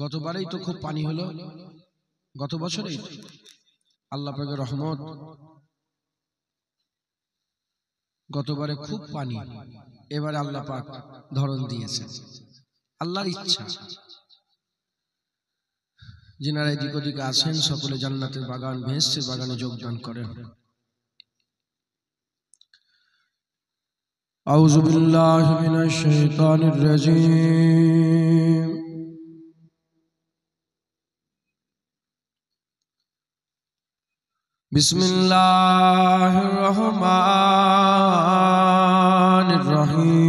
গতবারেই তো খুব পানি হলো, গত বছরেই আল্লাহ পাকের রহমত, গতবারে খুব পানি, এবারে আল্লাহ পাক ধরন দিয়েছে, আল্লাহর ইচ্ছা। যিনারা এদিক ওদিকে আছেন সকলে জান্নাতের বাগান, বেহেশতের বাগানে যোগদান করেন। আউযু বিল্লাহি মিনাশ শাইতানির রাজীম। বিসমিল্লাহির রহমানির রহিম।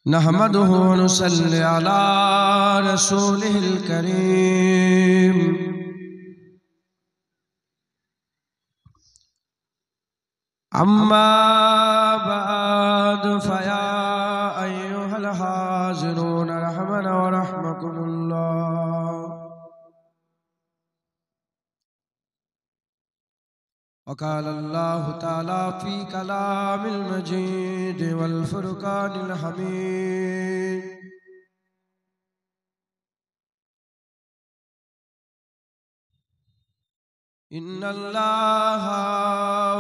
নাহমাদুহু ওয়া নুসাল্লি আলা রাসূলিহিল কারীম। আম্মা বা'দ ফায়া আইয়ুহাল হাজিরুন রাহমানা ওয়া রাহমাকুমুল্লাহ। وقال الله تعالى في كلام المجيد والفرقان الحميد إن الله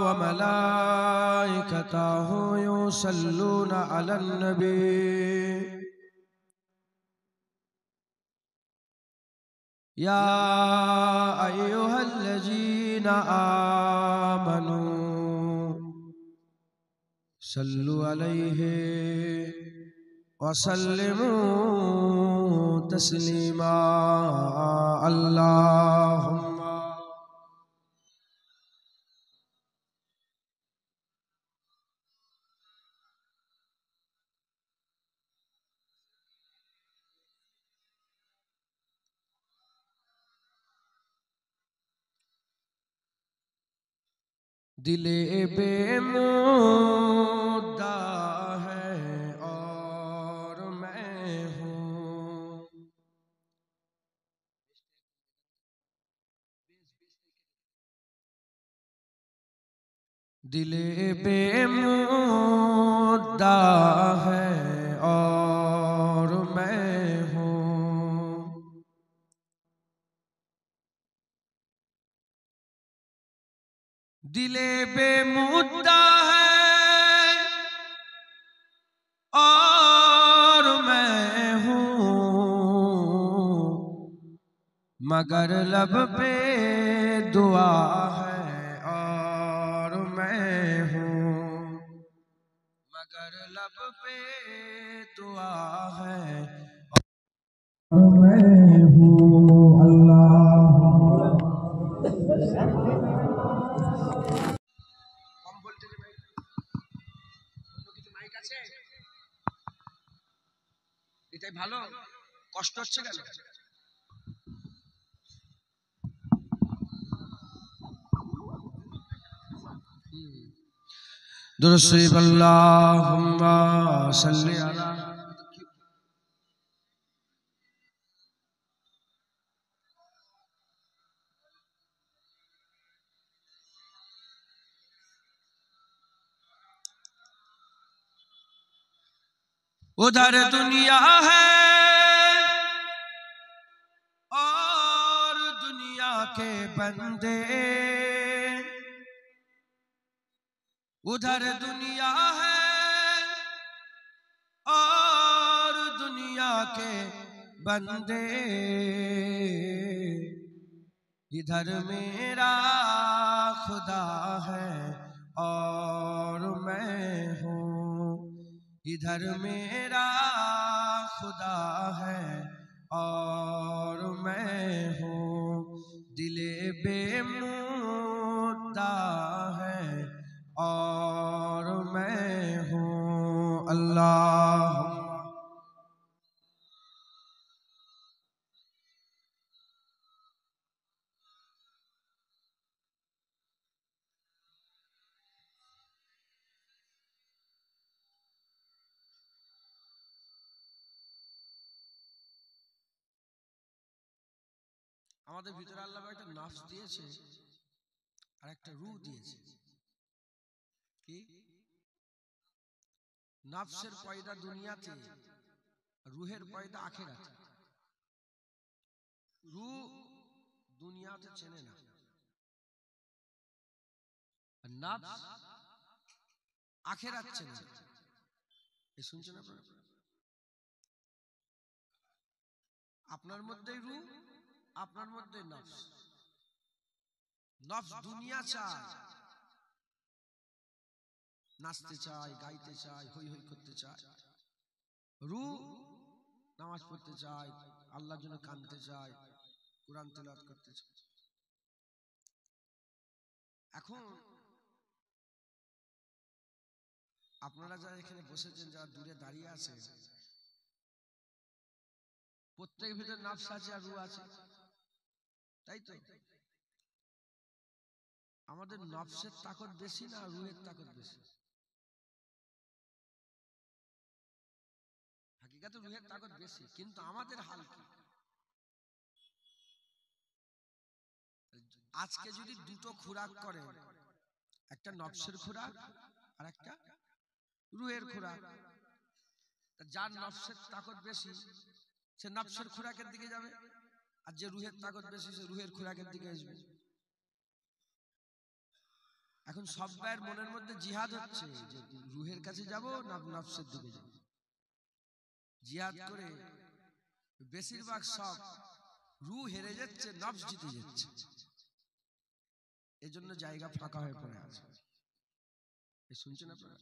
وملائكته يصلون على النبي يا أيها الذين آمنوا صلوا عليه وسلموا تسليما اللهم दिले बेमुद्दा है और मैं हूँ, दिले बेमुद्दा है और मैं हूँ, दिले बेमुद्दा है और मैं हूँ, मगर लब पे दुआ है और मैं हूँ, मगर लब पे दुआ है और मैं हूँ। अल्लाह এটাই ভালো, কষ্ট হচ্ছে কেন? दुरूद शरीफ अल्लाहुम्मा सल्ली अला। उधर दुनिया है और दुनिया के बंदे, उधर दुनिया है और दुनिया के बंदे, इधर मेरा खुदा है और मैं हूँ, इधर मेरा खुदा है और मैं हूँ, दिले बेमुद्दा है और मैं हूँ। अल्लाह আমাদের ভিতরে আল্লাহ একটা নাফস দিয়েছে আর একটা রূহ দিয়েছে। কি নফসের পয়দা দুনিয়াতে, রুহের পয়দা আখিরাতে। রূহ দুনিয়াতে চেনে না, আর নফস আখিরাত চেনে না। এই শুনছেন আপনারা? আপনার মধ্যেই রূহ, আপনার মধ্যেই নফস। নফস দুনিয়া চায়, নাচতে চায়, গাইতে চায়, হই হই করতে চায়। রূহ নামাজ পড়তে চায়, আল্লাহর জন্য কাঁদতে চায়, কোরআন তেলাওয়াত করতে চায়। এখন আপনারা যারা এখানে বসেছেন, যারা দূরে দাঁড়িয়ে আছেন, প্রত্যেকের ভিতরে নফস আছে আর রূহ আছে, তাই তো? আমাদের নফসের তাকত বেশি না রুহের তাকত বেশি? হাকিকাতে রুহের তাকত বেশি, কিন্তু আমাদের হাল কি? আজকে যদি দুটো খোরাক করেন, একটা নফসের খোরাক আর একটা রুহের খোরাক, যার নফসের তাকত বেশি সে নফসের খোরাকের দিকে যাবে, আর যে রুহের তাকত বেশি সে রুহের খোরাকের দিকে আসবে। এখন সব ভাইয়ের মনের মধ্যে জিহাদ হচ্ছে যে রুহের কাছে যাব না নফসের দিকে যাব। জিহাদ করে বেশিরভাগ সব রূহ হেরে যাচ্ছে, নফস জিতে যাচ্ছে। এই জন্য জায়গা ফাঁকা হয়ে পড়ে আছে। শুনছেন আপনারা?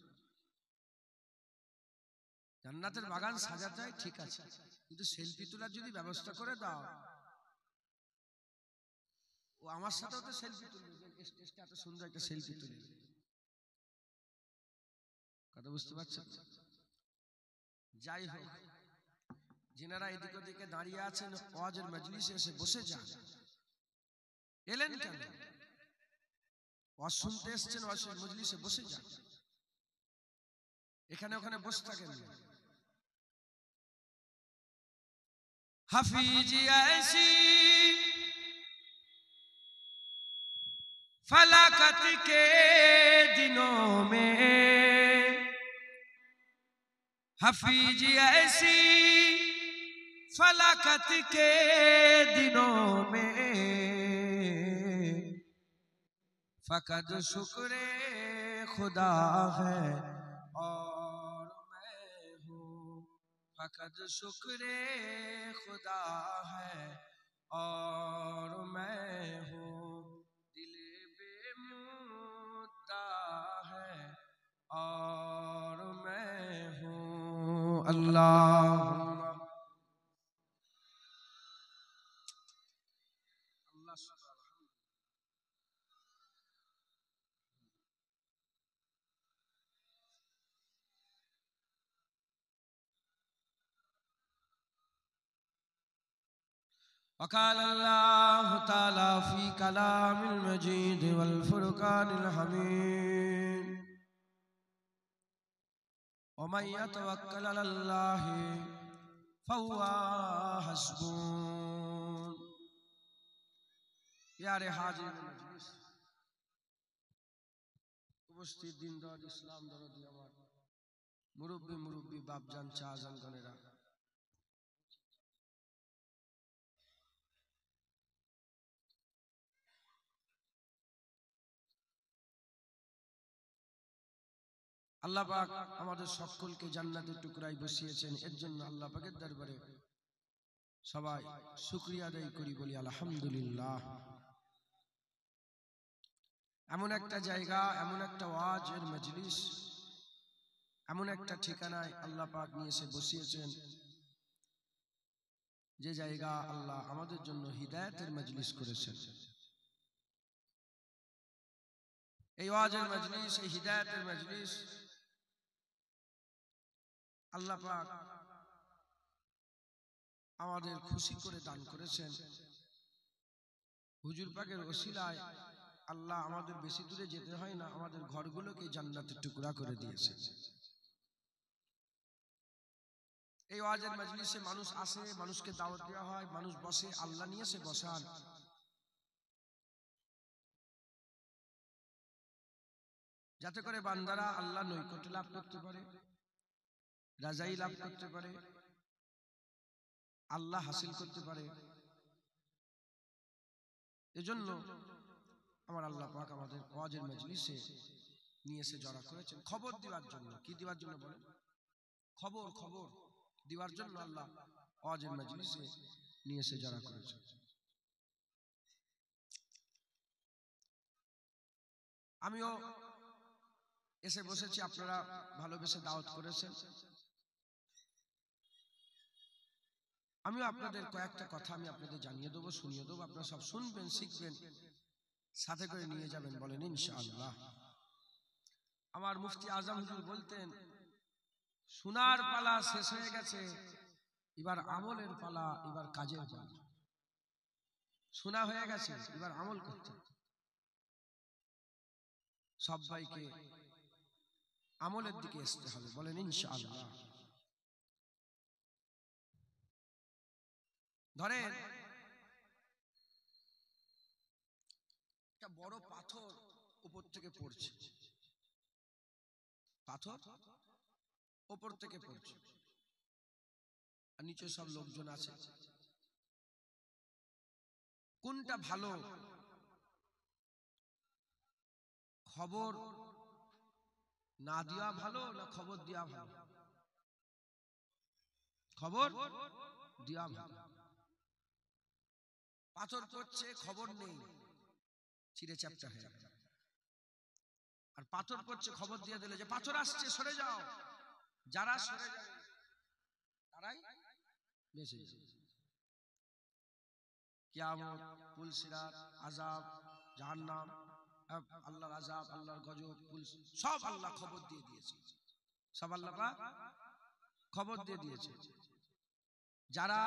জান্নাতের বাগান সাজাতে হয় ঠিক আছে, কিন্তু সেলফি তোলার যদি ব্যবস্থা করে দাও, ও আমার সাথেও তো সেলফি তুলবে, এত সুন্দর একটা সেলফি তুলে। কথা বুঝতে পারছেন? যাই হোক, যিনারা এদিক ওদিকে দাঁড়িয়ে আছেন, ওয়াজের মজলিসে এসে বসে যান। এলেন কেন? ওয়াজ শুনতে এসেছেন, ওয়াজের মজলিসে বসে যান। এখানে ওখানে বসে থাকেন না। হাফিজি ऐसी फलाकत के दिनों में, हफीजी ऐसी फलाकत के दिनों में, फकत शुक्र खुदा है और मैं हूँ, फकत शुक्र खुदा है और मैं हूँ, दिल बेमुद्दा है और मैं हूँ। अल्लाह وقال الله تعالى في كلام المجيد والفرقان الحميد ومن يتوكل على الله فهو حسبه। प्यारे हाजिर मजलिस, उपस्थित दीनदार इस्लाम दरदी আমার মুরব্বী বাপজান চাচাজান গণেরা, আল্লাহ পাক আমাদের সকলকে জান্নাতের টুকরায় বসিয়েছেন। এর জন্য আল্লাহ পাকের দরবারে সবাই শুকরিয়া আদায় করি, বলি আলহামদুলিল্লাহ। এমন একটা জায়গা, এমন একটা ওয়াজের মজলিস, এমন একটা ঠিকানায় আল্লাহ পাক নিয়ে এসে বসিয়েছেন, যে জায়গা আল্লাহ আমাদের জন্য হিদায়াতের মজলিস করেছেন। এই ওয়াজের মজলিস, এই হিদায়াতের মজলিস আল্লাহ পাক আমাদের খুশি করে দান করেছেন। হুজুর পাকের ওসিলায় আল্লাহ আমাদের বেশি দূরে যেতে হয় না, আমাদের ঘরগুলোকে জান্নাতের টুকরা করে দিয়েছে। এই ওয়াজের মজলিসে মানুষ আসে, মানুষকে দাওয়াত দেওয়া হয়, মানুষ বসে, আল্লাহ নিয়ে এসে বসান। যাতে করে বান্দারা আল্লাহ নৈকট্য লাভ করতে পারে, রাজাই লাভ করতে পারে, আল্লাহ হাসিল করতে পারে। এজন্য আমার আল্লাহ পাক আমাদের ওয়াজের মজলিসে নিয়ে এসে জড়া করেছেন খবর দেওয়ার জন্য। কি দেওয়ার জন্য বলেন? খবর দেওয়ার জন্য আল্লাহ ওয়াজের মজলিসে নিয়ে এসে জড়া করেছেন। আমিও এসে বসেছি, আপনারা ভালোবেসে দাওয়াত করেছেন। আমিও আপনাদের কয়েকটা কথা আমি আপনাদের জানিয়ে দেবো, শুনিয়ে দেবো। আপনারা সব শুনবেন, শিখবেন, সাথে করে নিয়ে যাবেন, বলেন ইনশাআল্লাহ। আমার মুফতি আজম হুজুর বলতেন, শোনার পালা শেষ হয়ে গেছে, এবার আমলের পালা, এবার কাজের পালা। শোনা হয়ে গেছে, এবার আমল করতে। সবাইকে আমলের দিকে আসতে হবে, বলেন ইনশাআল্লাহ। ধরেন একটা বড় পাথর উপর থেকে পড়ছে, পাথর উপর থেকে পড়ছে, আর নিচে সব লোকজন আছে। কোনটা ভালো? খবর না দেওয়া ভালো না খবর দেওয়া ভালো? খবর দেওয়া ভালো। পাথর পড়ছে, খবর নেই, চিড়ে চ্যাপটা হয়ে গেল। আর পাথর পড়ছে, খবর দিয়ে দিলে যে পাথর আসছে, সরে যাও। যারা সরে যাবে তারাই বেঁচে যাবে। কিয়ামত, পুলসিরাত, আযাব, জাহান্নাম, আল্লাহর আযাব, আল্লাহর গজব, সব আল্লাহ খবর দিয়ে দিয়েছে। সব আল্লাহ পাক খবর দিয়ে দিয়েছে। যারা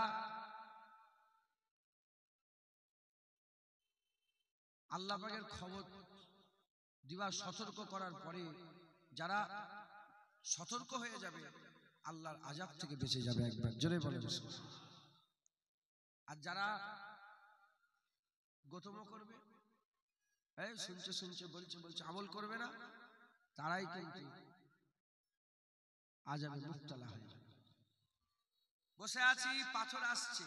আল্লাহ পাকের খবর দিবা সতর্ক করার পরে যারা সতর্ক হয়ে যাবে, আল্লাহর আযাব থেকে বেঁচে যাবে। একবার জোরে বলেন। আর যারা গোতমো করবে, এই শুনছে শুনছে, বলছে বলছে, আমল করবে না, তারাই কিন্তু আযাবে মুবতালা হয়ে যাবে। বসে আছি, পাথর আসছে,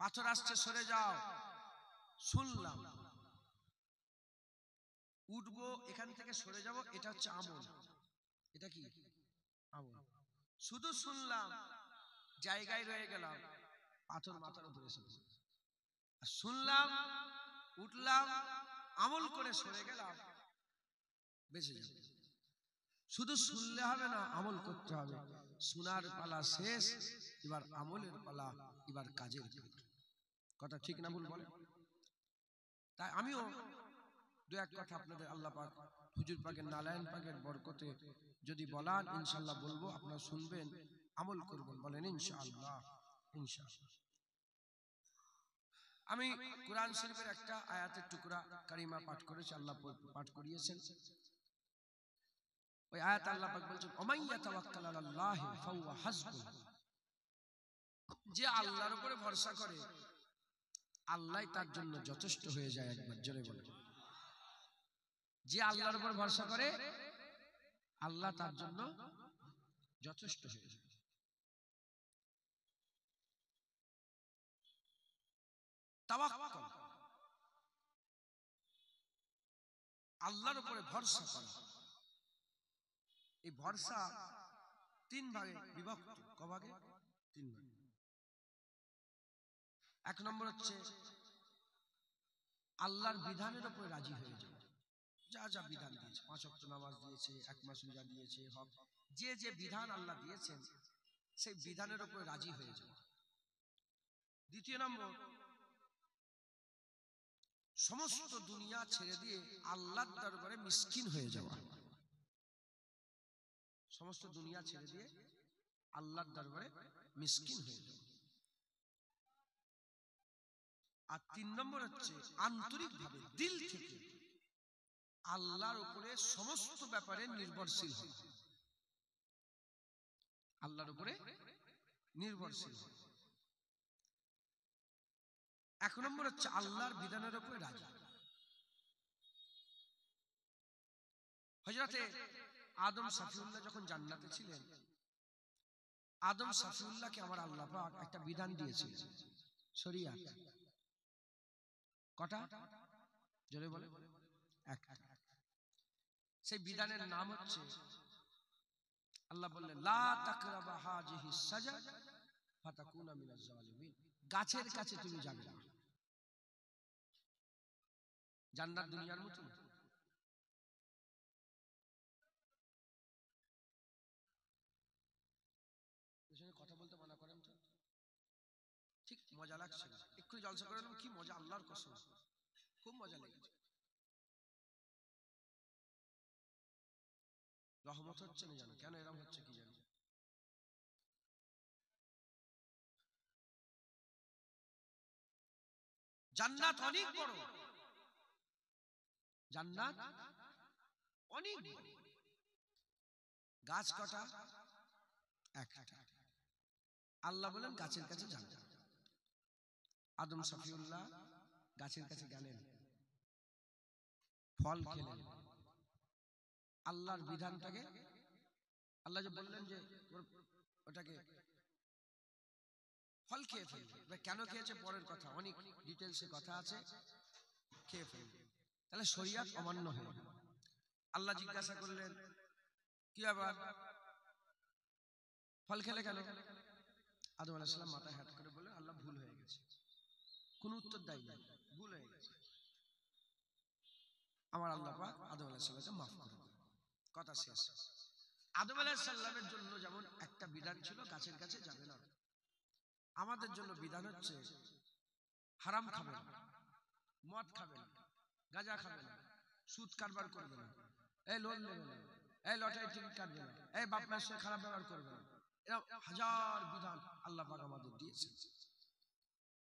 পাথর আসছে, সরে যাও। শুনলাম, উঠবো, এখান থেকে সরে যাব, এটা হচ্ছে আমল। এটা কি আমল? শুধু শুনলাম, জায়গায় রয়ে গেলাম, পাথর মাথার উপরে এসে শুনলাম, উঠলাম, আমল করে সরে গেলাম, বেঁচে যাব। শুধু শুনলে হবে না, আমল করতে হবে। শোনার পালা শেষ, এবার আমলের পালা, এবার কাজের পালা। কথা ঠিক না ভুল বলে? তাই আমিও দু এক কথা আপনাদের আল্লাহ পাক, হুজুর পাকের, নারায়ণ পাকের বরকতে যদি বলান, ইনশাআল্লাহ বলবো। আপনারা শুনবেন, আমল করবেন, বলেন ইনশাআল্লাহ। ইনশাআল্লাহ। আমি কোরআন শরীফের একটা আয়াতের টুকরা কারিমা পাঠ করেছি, আল্লাহ পাঠ করিয়েছেন। ওই আয়াত আল্লাহ পাক বলছেন, ওমাইয়া তাওয়াক্কাল আলাল্লাহি ফাহুয়া হাসবুহ। যে আল্লাহর উপরে ভরসা করে, আল্লাহই তার জন্য যথেষ্ট হয়ে যায়। একবার জোরে বলেন। যে আল্লাহর উপর ভরসা করে, আল্লাহ তার জন্য যথেষ্ট হয়ে যায়। তাওয়াক্কুল, আল্লাহর উপরে ভরসা করা। এই ভরসা তিন ভাগে বিভক্ত। ক ভাগে? তিন ভাগে। এক নম্বর হচ্ছে আল্লাহর বিধানের উপরে রাজি হয়ে যাওয়া। যা যা বিধান দিয়েছে, 5 ওয়াক্ত নামাজ দিয়েছে, 1 মাস রোজা দিয়েছে, হক, যে যে বিধান আল্লাহ দিয়েছেন, সেই বিধানের উপরে রাজি হয়ে যাওয়া। দ্বিতীয় নম্বর, সমস্ত দুনিয়া ছেড়ে দিয়ে আল্লাহর দরবারে মিসকিন হয়ে যাওয়া। সমস্ত দুনিয়া ছেড়ে দিয়ে আল্লাহর দরবারে মিসকিন হয়ে যাওয়া। আর 3 নম্বর হচ্ছে আন্তরিকভাবে, দিল থেকে আল্লাহর উপরে সমস্ত ব্যাপারে নির্ভরশীল হওয়া। আল্লাহর উপরে নির্ভরশীল হওয়া। 1 নম্বর হচ্ছে আল্লাহর বিধানের উপরে রাজি। হযরতে আদম সাফিউল্লাহ যখন জান্নাতে ছিলেন, আদম সাফিউল্লাহকে আমার আল্লাহ পাক একটা বিধান দিয়েছিলেন, শরিয়াত। কটা? জোরে বলে। একটা। সেই বিধানের নাম হচ্ছে, আল্লাহ বললেন লা তাকরাবা হাযিহিস শাজারা ফাতাকুনা মিনাজ জালিমিন। গাছের কাছে তুমি যাবে না। জান্নাত দুনিয়ার মতো। কথা বলতে মানা করেন তো, ঠিক মজা লাগছে না? একটু জলসা করে এলাম, কি মজা, আল্লাহর কসম খুব মজা লেগেছে। রহমত হচ্ছে না জানো কেন এরকম হচ্ছে কি জানি। জান্নাত অনেক বড়, জান্নাত অনেক বড়। গাছ কটা? একটা। আল্লাহ বলেন গাছের কাছে যান। আদম সাফিউল্লাহ গাছের কাছে গেলেন, ফল খেলেন। আল্লাহর বিধানটাকে, আল্লাহ যে বললেন যে ওটাকে ফল খেয়ে ফেলবে, কেন খেয়েছে পরের কথা, অনেক ডিটেলসে কথা আছে, খেয়ে ফেলবে। তাহলে শরিয়াত অমান্য হয়ে গেল। আল্লাহ জিজ্ঞাসা করলেন কি ব্যাপার, ফল খেলে কেন? আদম আলাইহিস সালাম মাথায় হাত করে বললেন আল্লাহ ভুল হয়ে গেছে। কোন উত্তর দেয় না, ভুল হয়ে গেছে। আমার আল্লাহ পাক আদম আলাইহিস সালামকে মাফ করে দিলেন। কথা শেষ। আদম আলাইহিস সালামের জন্য যেমন একটা বিধান ছিল গাছের কাছে যাবে না, আমাদের জন্য বিধান হচ্ছে হারাম খাবে না, মদ খাবে না, গাঁজা খাবে না, সুদ কারবার করবে না, এই লোন নেবে না, এই লটারি টিকিট কাটবে না, এই বাপ মায়ের সাথে খারাপ ব্যবহার করবে না। এরকম হাজার বিধান আল্লাহ পাক আমাদের দিয়েছেন।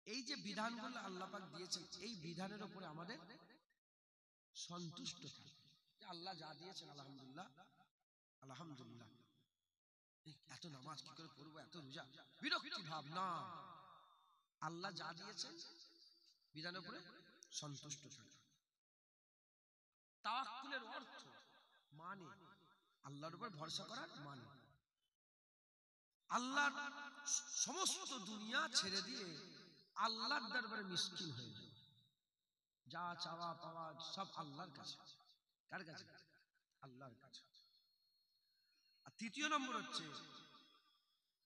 এই যে বিধানগুলো আল্লাহ পাক দিয়েছেন, এই বিধানের উপরে আমাদের সন্তুষ্ট থাকবে যে আল্লাহ যা দিয়েছেন আলহামদুলিল্লাহ, আলহামদুলিল্লাহ। এত নামাজ কি করে পড়বো, এত রোজা, বিরক্তি ভাব না। আল্লাহ যা দিয়েছেন বিধানের উপরে সন্তুষ্ট থাকবে। তাওয়াক্কুলের অর্থ মানে আল্লাহর উপর ভরসা করার মানে আল্লাহর সমস্ত দুনিয়া ছেড়ে দিয়ে আল্লাহর দরবারে মিসকিন হয়ে যায়। যা চাওয়া পাওয়া সব আল্লাহর কাছে। কার কাছে? আল্লাহর কাছে। আর তৃতীয় নম্বর হচ্ছে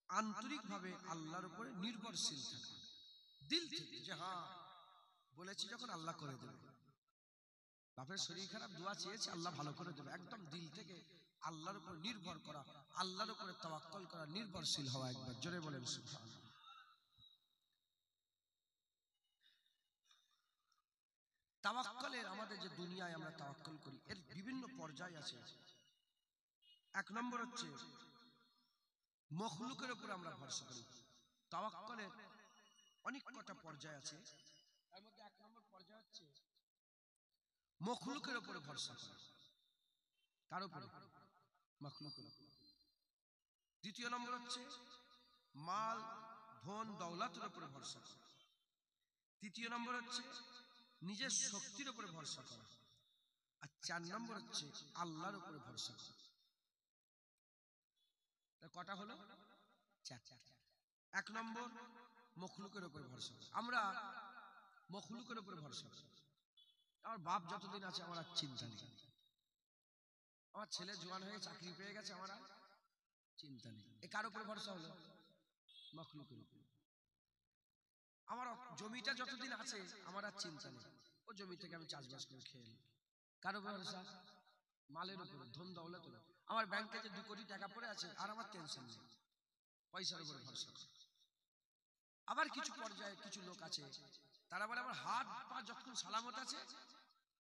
আন্তরিকভাবে আল্লাহর উপরে নির্ভরশীল থাকা, দিল থেকে, যে হ্যাঁ বলেছি যখন আল্লাহ করে দেবে। বাপের শরীর খারাপ, দোয়া চেয়েছে আল্লাহ ভালো করে দেবে, একদম দিল থেকে আল্লাহর উপর নির্ভর করা, আল্লাহর উপরে তাওয়াক্কুল করা, নির্ভরশীল হওয়া। একবার জোরে বলেন সুবহানাল্লাহ। তাওয়াক্কুলের আমাদের যে দুনিয়ায় আমরা তাওয়াক্কুল করি, এর বিভিন্ন পর্যায় আছে। এক নম্বর হচ্ছে মখলুকের উপর আমরা ভরসা করি। তাওয়াক্কুলের অনেক কটা পর্যায় আছে, তার মধ্যে এক নম্বর পর্যায় হচ্ছে মখলুকের উপরে ভরসা করা। কার উপরে? মখলুকের উপরে। দ্বিতীয় নম্বর হচ্ছে মাল ধন দৌলতের উপরে ভরসা করা। তৃতীয় নম্বর হচ্ছে নিজের শক্তির উপরে ভরসা করা। আর 4 নম্বর হচ্ছে আল্লাহর উপরে ভরসা করা। কটা হলো? 4। 1 নম্বর মখলুকের উপরে ভরসা করা। আমরা মখলুকের উপরে ভরসা করি। আমার বাপ যতদিন আছে আমার আর চিন্তা নেই, আমার ছেলে জোয়ান হয়ে চাকরি পেয়ে গেছে আমার আর চিন্তা নেই। এ কার উপরে ভরসা হলো? মখলুকের উপরে। আমার জমিটা যতদিন আছে আমার আর চিন্তা নেই, ও জমি থেকে আমি চাষবাস করে খেয়ে নিই। কার উপরে ভরসা? মালের উপরে, ধন দৌলত। আমার ব্যাংকে যে 2 কোটি টাকা পড়ে আছে আর আমার টেনশন নেই, পয়সার উপরে ভরসা করে। আবার কিছু পর্যায়ে কিছু লোক আছে তারা বলে আমার হাত পা যতক্ষণ সালামত আছে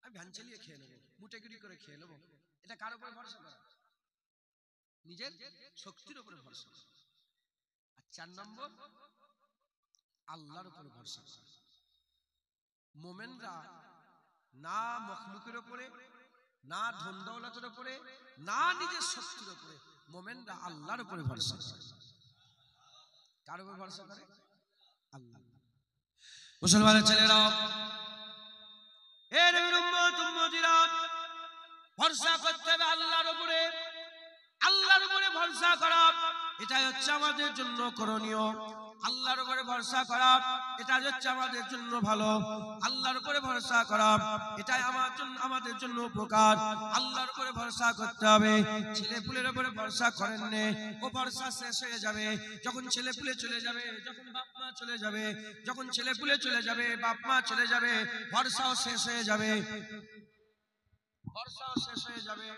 আমি ভ্যান চালিয়ে খেয়ে নেবো, মুটেগুড়ি করে খেয়ে নেবো। এটা কার উপরে ভরসা করা? নিজের শক্তির উপরে ভরসা করা। আর 4 নম্বর আল্লাহর উপরে ভরসা করা। মোমেনরা না মখলুকের উপরে, না ধন দৌলতের উপরে, না নিজের শক্তির উপরে, মোমেনরা আল্লাহর উপরে ভরসা করে। কার উপরে ভরসা করে? আল্লাহ। মুসলমানের ছেলেরা, এ নবীর উম্মত উম্মতিরা, ভরসা করতে হবে আল্লাহর উপরে। আল্লাহর উপরে ভরসা করা, এটাই হচ্ছে আমাদের জন্য করণীয়। আল্লাহর উপরে ভরসা করা, এটা হচ্ছে আমাদের জন্য ভালো। আল্লাহর উপরে ভরসা করা, এটাই আমাদের জন্য উপকার। আল্লাহর উপরে ভরসা করতে হবে। ছেলে পুলের উপরে ভরসা করেন নে, ও ভরসা শেষ হয়ে যাবে। যখন ছেলে পুলে চলে যাবে, যখন বাপ মা চলে যাবে, যখন ছেলে পুলে চলে যাবে, বাপ মা চলে যাবে, ভরসাও শেষ হয়ে যাবে, ভরসাও শেষ হয়ে যাবে।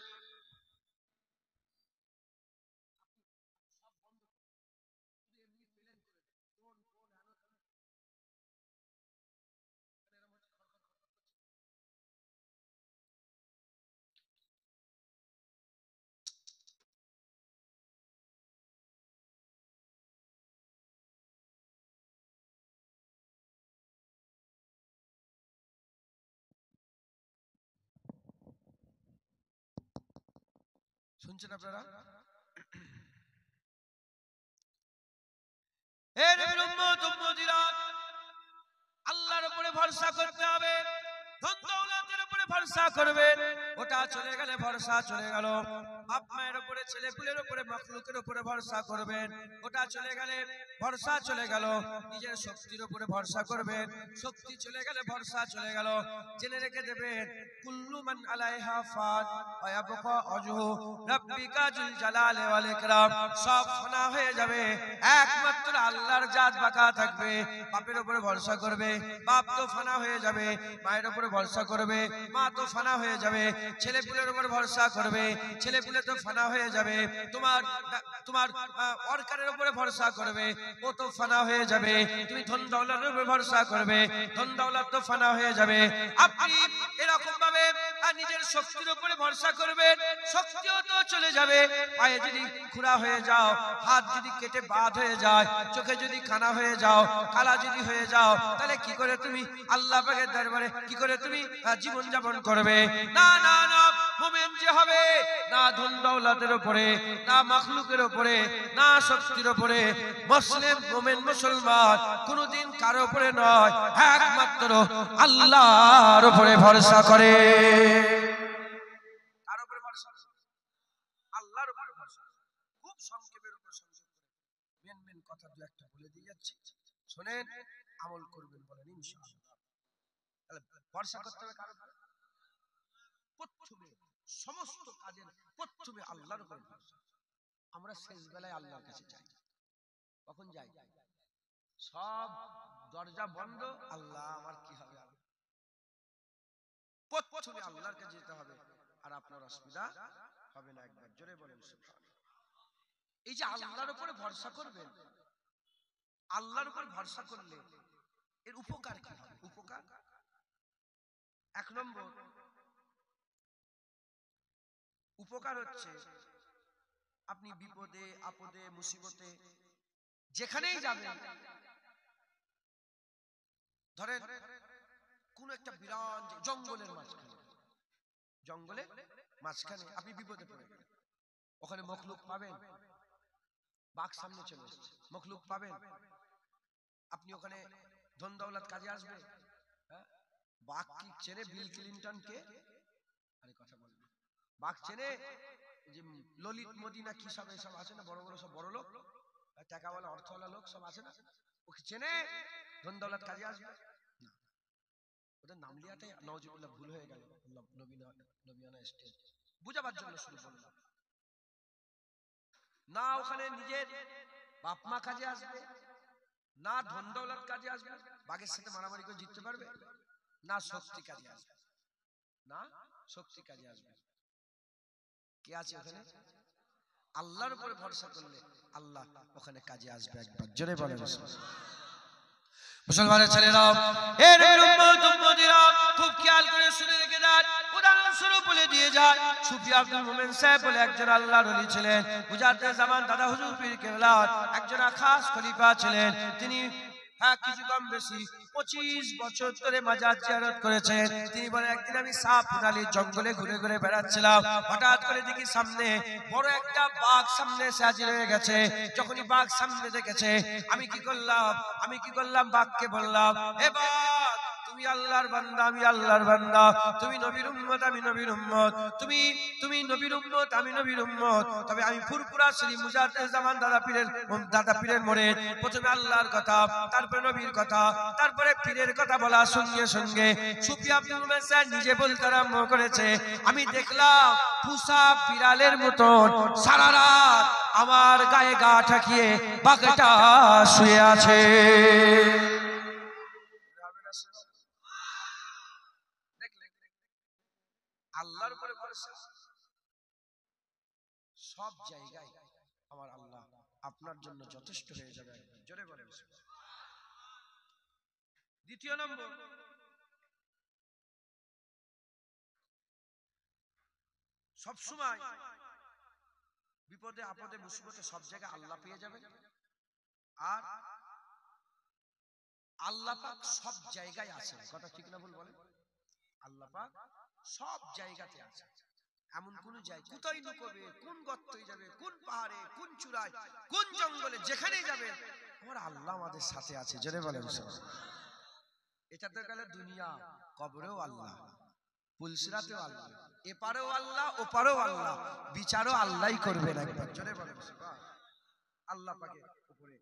শুনছেন আপনারা? আল্লাহর উপরে ভরসা করতে হবে। ধন দৌলতের উপরে ভরসা করবেন, ওটা চলে গেলে ভরসা চলে গেল। বাপ মায়ের উপরে, ছেলে পুলের উপরে, মাখলুকের উপরে ভরসা করবেন, ওটা চলে গেলে ভরসা চলে গেল। নিজের শক্তির উপরে ভরসা করবেন, শক্তি চলে গেলে ভরসা চলে গেল। জেনে রেখে দেবেন, কুল্লু মান আলাইহা ফান ওয়া ইয়াবকা ওয়াজহু রাব্বিকা যুল জালালি ওয়াল ইকরাম। সব ফানা হয়ে যাবে, একমাত্র আল্লাহর জাত বাঁকা থাকবে। বাপের উপরে ভরসা করবে, বাপ তো ফানা হয়ে যাবে। মায়ের উপরে ভরসা করবে, মা তো ফানা হয়ে যাবে। ছেলে পুলের উপর ভরসা করবে, ছেলে পুলে তো ফানা হয়ে যাবে। তোমার ওয়ার্কারের উপরে ভরসা করবে, ও তো ফানা হয়ে যাবে। তুমি ধন দৌলতের উপরে ভরসা করবে, ধন দৌলত তো ফানা হয়ে যাবে। আপনি এরকম ভাবে নিজের শক্তির উপরে ভরসা করবেন, শক্তিও তো চলে যাবে। পায়ে যদি খুরা হয়ে যাও, হাত যদি কেটে বাদ হয়ে যায়, চোখে যদি কানা হয়ে যাও, কালা যদি হয়ে যাও, তাহলে কি করে তুমি আল্লাহ পাকের দরবারে কি করে তুমি জীবন যাপন করবে? না না না, মুমিন যে হবে, না ধন দৌলতের উপরে, না মাখলুকের উপরে, না শক্তির উপরে। মুসলিম মুমিন মুসলমান কোনদিন কারো উপরে নয়, একমাত্র আল্লাহর উপরে ভরসা করে। কার উপরে ভরসা? আল্লাহর উপরে ভরসা। খুব সংক্ষেপের উপর সংক্ষেপ করে মেন কথা দু একটা বলে দিয়ে যাচ্ছি, শুনেন, আমল করবেন, বলেন ইনশাআল্লাহ। তাহলে ভরসা করতে হবে কার উপরে? প্রথমে সমস্ত কাজের প্রথমে আল্লাহর উপর ভরসা। আমরা শেষ বেলায় আল্লাহর কাছে যাই। কখন যাই? সব দরজা বন্ধ, আল্লাহ আমার কি হবে? প্রথমে আল্লাহর কাছে যেতে হবে, আর আপনার অসুবিধা হবে না। একবার জোরে বলেন সুবহানাল্লাহ। এই যে আল্লাহর উপরে ভরসা করবেন, আল্লাহর উপর ভরসা করলে এর উপকার কি হবে? উপকার এক নম্বর উপকার হচ্ছে, আপনি বিপদে আপদে মুসিবতে যেখানেই যাবেন, ধরেন কোন একটা বিরাট জঙ্গলের মাঝখানে, জঙ্গলের মাঝখানে আপনি বিপদে পড়ে গেলেন, ওখানে মখলুক পাবেন, বাঘ সামনে চলে এসেছে, মখলুক পাবেন, আপনি ওখানে ধন দৌলত কাজে আসবে। বাঘ কি চেনে বিল ক্লিনটন কে? আরে কথা বলবে, বাঘ চেনে যে ললিত মোদি না কি সব এসব আছে না, বড় বড় সব বড় লোক, টাকাওয়ালা অর্থওয়ালা লোক সব আছে না, ওকে চেনে? ধন দৌলত কাজে আসবে না। ওদের নাম লিয়াটাই নাউজুবিল্লাহ ভুল হয়ে গেল, নবিয়ানা স্টেজ বুঝাবার জন্য শুরু করলাম না। ওখানে নিজের বাপ মা কাজে আসবে না, ধন দৌলত কাজে আসবে, বাঘের সাথে মারামারি করে জিততে পারবে না, শক্তি কাজে আসবে না, শক্তি কাজে আসবে। কে আছে ওখানে? আল্লাহর উপরে ভরসা করলে আল্লাহ ওখানে কাজে আসবে। একবার জোরে বলেন মুসলমানের ছেলেরা, এর উম্মত উম্মতিরা খুব খেয়াল করে শুনে রেখে যান। উদাহরণস্বরূপ বলে দিয়ে যায়, সুফি আব্দুল মোমেন সাহেব বলে একজন আল্লাহর ওলি ছিলেন। মুজাদ্দেদ জামান দাদা হুজুর পীর কেবলা একজন খাস খলিফা ছিলেন। তিনি কিছু কম বেশি 25 বছর ধরে মাজার জিয়ারত করেছেন। তিনি বলেন, একদিন আমি সাপুরালির জঙ্গলে ঘুরে ঘুরে বেড়াচ্ছিলাম, হঠাৎ করে দেখি সামনে বড় একটা বাঘ সামনে এসে হাজির হয়ে গেছে। যখনই বাঘ সামনে দেখেছে, আমি কি করলাম বাঘকে বললাম, এ বাঘ তুমি আল্লাহর বান্দা, আমি আল্লাহর বান্দা, তুমি নবীর উম্মত, আমি নবীর উম্মত, তুমি নবীর উম্মত, আমি নবীর উম্মত। তবে আমি ফুরফুরা শ্রী মুজাদ্দেদ জামান দাদা পীরের মোড়ে প্রথমে আল্লাহর কথা, তারপরে নবীর কথা, তারপরে পীরের কথা বলা সঙ্গে সঙ্গে সুফি আব্দুল মুমিন নিজে বলতে আরম্ভ করেছে, আমি দেখলাম পুষা বিড়ালের মতন সারা রাত আমার গায়ে গা ঠাকিয়ে বাঘটা শুয়ে আছে। আল্লাহর উপরে ভরসা, সব জায়গায় আমার আল্লাহ আপনার জন্য যথেষ্ট হয়ে যাবে। জোরে বলেন। দ্বিতীয় নম্বর, সব সময় বিপদে আপদে মুসিবতে সব জায়গায় আল্লাহ পেয়ে যাবেন। আর আল্লাহ পাক সব জায়গায় আছেন, কথা ঠিক না ভুল বলেন? আল্লাহ পাক সব জায়গাতে আছেন। এমন কোন জায়গা কোথায় লুকোবে, কোন গর্তে যাবে, কোন পাহাড়ে, কোন চূড়ায়, কোন জঙ্গলে, যেখানেই যাবে আমার আল্লাহ আমাদের সাথে আছে। জোরে বলেন। এটা তো গেল দুনিয়া, কবরেও আল্লাহ, পুলসিরাতেও আল্লাহ, এপারেও আল্লাহ, ওপারেও আল্লাহ, বিচারও আল্লাহই করবেন একবার। জোরে বলেন। আল্লাহ পাকের উপরে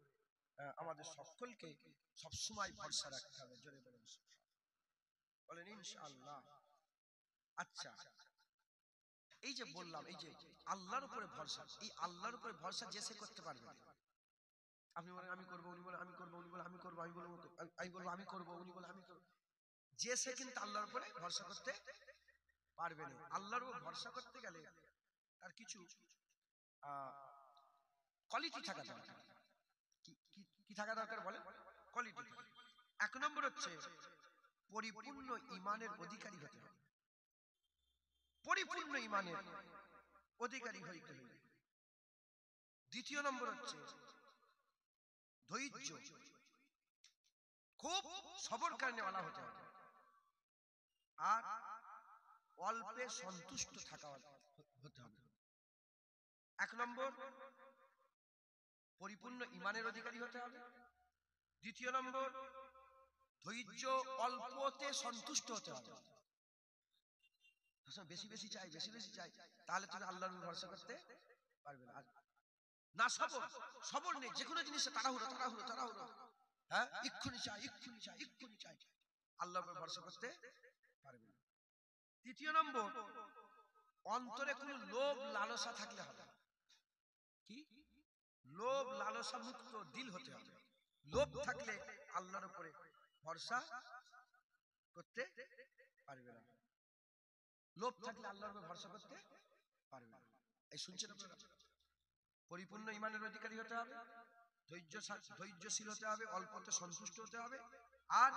আমাদের সকলকে সবসময় ভরসা রাখতে হবে। জোরে বলেন। বলেন ইনশাআল্লাহ। আচ্ছা, এই যে বললাম, এই যে আল্লাহর উপরে ভরসা, এই আল্লাহর উপরে ভরসা যে সে করতে পারবে। আপনি বলেন আমি করবো, উনি বলে আমি করবো, উনি বলে আমি করবো, আমি বলবো আমি করবো, উনি বলে আমি করবো, যে সে কিন্তু আল্লাহর উপরে ভরসা করতে পারবে না। আল্লাহর উপর ভরসা করতে গেলে তার কিছু কোয়ালিটি থাকা দরকার। কি থাকা দরকার বলে? কোয়ালিটি। এক নম্বর হচ্ছে পরিপূর্ণ ঈমানের অধিকারী হতে হবে। পরিপূর্ণ ঈমানের অধিকারী হইতে হবে। দ্বিতীয় নম্বর হচ্ছে ধৈর্য, খুব সবর করনেওয়ালা হতে হবে। আর অল্পে সন্তুষ্ট থাকা হতে হবে। এক নম্বর পরিপূর্ণ ঈমানের অধিকারী হতে হবে। দ্বিতীয় নম্বর ধৈর্য, অল্পতে সন্তুষ্ট হতে হবে। বেশি বেশি চাই, বেশি বেশি চাই, তাহলে তুমি আল্লাহর উপর ভরসা করতে পারবে না। না সবর, সবর নেই, যে কোনো জিনিসে তাড়াহুড়ো তাড়াহুড়ো তাড়াহুড়ো, হ্যাঁ এক্ষুনি চাই এক্ষুনি চাই এক্ষুনি চাই, আল্লাহর উপর ভরসা করতে পারবে না। তৃতীয় নম্বর অন্তরে কোনো লোভ লালসা থাকলে হবে। কি? লোভ লালসা মুক্ত দিল হতে হবে। লোভ থাকলে আল্লাহর উপরে ভরসা করতে পারবে না। লোভ থাকলে আল্লাহর উপরে ভরসা করতে পারবে না। এই শুনছেন আপনারা? পরিপূর্ণ ঈমানের অধিকারী হতে হবে, ধৈর্যশীল হতে হবে, অল্পতে সন্তুষ্ট হতে হবে, আর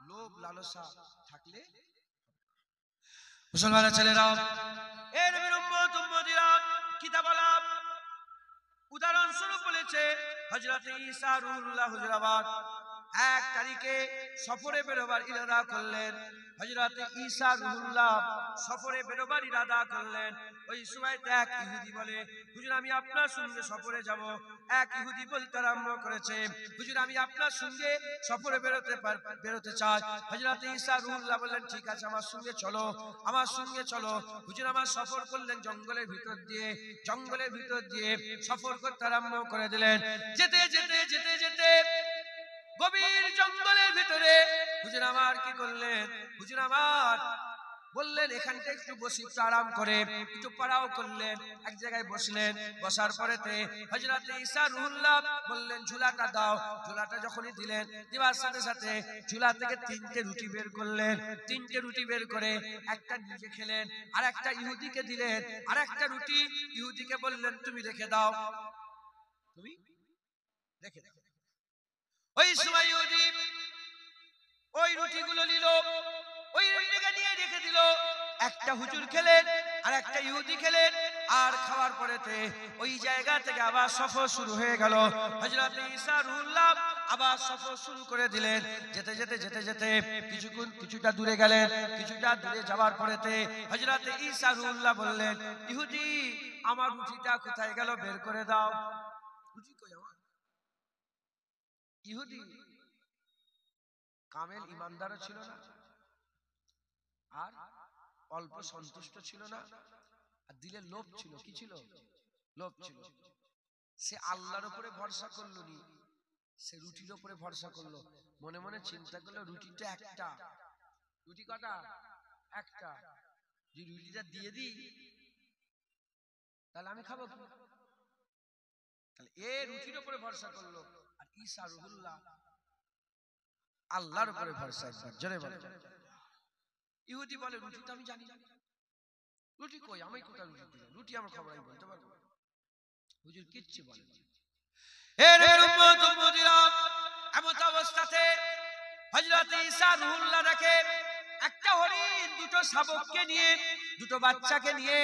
লোভ লালসা থাকলে। মুসলমানের ছেলেরা, এই নবীর উম্মত উম্মতিরা, কিতাব আলাপ উদাহরণস্বরূপ বলেছে হযরত ঈসা রুহুল্লাহ হুজুরাবাদ 1 তারিখে সফরে বেরোবার ইরাদা করলেন। হযরত ঈসা রুহুল্লাহ সফরে বেরোবার ইরাদা করলেন। ওই সময়তে এক ইহুদি বলে, হুজুর আমি আপনার সঙ্গে সফরে যাব। এক ইহুদি বলতে আরম্ভ করেছে, হুজুর আমি আপনার সঙ্গে সফরে বেরোতে চাই। হযরত ঈসা রুহুল্লাহ বললেন, ঠিক আছে আমার সঙ্গে চলো, আমার সঙ্গে চলো। হুজুর আমার সফর করলেন জঙ্গলের ভিতর দিয়ে, জঙ্গলের ভিতর দিয়ে সফর করতে আরম্ভ করে দিলেন। যেতে যেতে যেতে যেতে গভীর জঙ্গলের ভিতরে হুজুর আমার কি করলেন, হুজুর আমার বললেন এখানটা একটু বসি, একটু আরাম করে, একটু পাড়াও করলেন, এক জায়গায় বসলেন। বসার পরেতে হযরত ঈসা রুহুল্লাহ বললেন ঝুলাটা দাও। ঝুলাটা যখনই দিলেন, দেওয়ার সাথে সাথে ঝুলা থেকে 3টে রুটি বের করলেন। 3টে রুটি বের করে একটা নিজে খেলেন, আর একটা ইহুদিকে দিলেন। আর একটা রুটি ইহুদিকে বললেন তুমি রেখে দাও, তুমি রেখে দাও। ওই সময় ইহুদি ওই রুটিগুলো নিল, ওই রুটিটাকে নিয়ে রেখে দিল। একটা হুজুর খেলেন আর একটা ইহুদি খেলেন। আর খাওয়ার পরেতে ওই জায়গা থেকে আবার সফর শুরু হয়ে গেল। হযরত ঈসা রুহুল্লাহ আবার সফর শুরু করে দিলেন। যেতে যেতে যেতে যেতে কিছুটা দূরে গেলেন। কিছুটা দূরে যাওয়ার পরেতে হযরত ঈসা রুহুল্লাহ বললেন, ইহুদি আমার রুটিটা কোথায় গেল, বের করে দাও। রুটি কই আমার? ইহুদি কামেল ইমানদারও ছিল না, আর অল্প সন্তুষ্ট ছিল না, আর দিলে লোভ ছিল। কি ছিল? লোভ ছিল। সে আল্লাহর উপরে ভরসা করলো নি, সে রুটির উপরে ভরসা করলো। মনে মনে চিন্তা করলো রুটিটা একটা, রুটি কটা? একটা। যদি রুটিটা দিয়ে দিই তাহলে আমি খাবো কি? তাহলে এ রুটির উপরে ভরসা করলো, আর ঈসা রুহুল্লাহ আল্লাহর উপরে ভরসা। একবার জোরে বলে। ইহুদি বলে রুটি তো আমি জানি না, রুটি কই, আমি কোথায় রুটি দিলাম? রুটি আমার খবর আমি বলতে পারবো? হুজুর কিচ্ছু বলে। এমন অবস্থাতে হযরত ঈসা রুহুল্লাহ দেখে একটা হরিণ দুটো শাবককে নিয়ে, দুটো বাচ্চাকে নিয়ে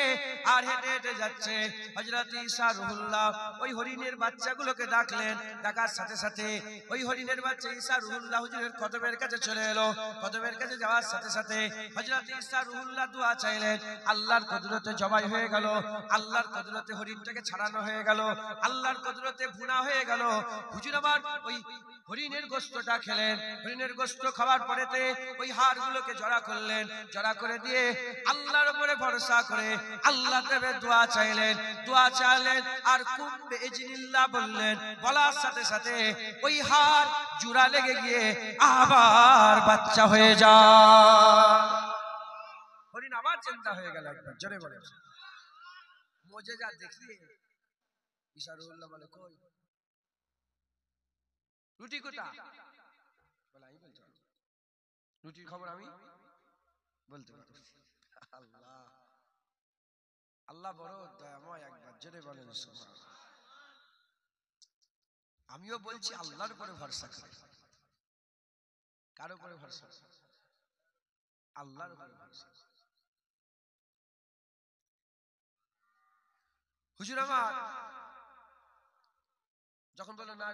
আর হেঁটে হেঁটে যাচ্ছে। হযরত ঈসা রুহুল্লাহ ওই হরিণের বাচ্চাগুলোকে ডাকলেন। ডাকার সাথে সাথে ওই হরিণের বাচ্চা ঈসা রুহুল্লাহ হুজুরের কদমের কাছে চলে এলো। কদমের কাছে যাওয়ার সাথে সাথে হযরত ঈসা রুহুল্লাহ দোয়া চাইলেন। আল্লাহর কুদরতে জবাই হয়ে গেল, আল্লাহর কুদরতে হরিণটাকে ছাড়ানো হয়ে গেল, আল্লাহর কুদরতে ভুনা হয়ে গেল। হুজুর আমার ওই হরিণের গোশতটা খেলেন। হরিণের গোশত খাওয়ার পরেতে ওই হাড়গুলোকে জড়া করলেন। জড়া করে দিয়ে আল্লাহর উপরে ভরসা করে আল্লাহ দেবে দোয়া চাইলেন। দোয়া চাইলেন আর কুম্বে ইজনিল্লাহ বললেন। বলার সাথে সাথে ওই হাড় জোড়া লেগে গিয়ে আবার বাচ্চা হয়ে যায়। হরিণ আবার জিন্দা হয়ে গেল। একবার জোরে বলে। মুজিজা দেখিয়ে ঈসা রুহুল্লাহ বলে কই রুটি কোথা? বলে আমি বলতে পারবো, রুটির খবর আমি বলতে পারবো। আল্লাহ, আল্লাহ বড় দয়াময়। একবার জোরে বলেন সুবহানাল্লাহ। আমিও বলছি আল্লাহর উপরে ভরসা করে। কার উপরে ভরসা? আল্লাহর উপরে ভরসা। হুজুর আমার যখন বললেন না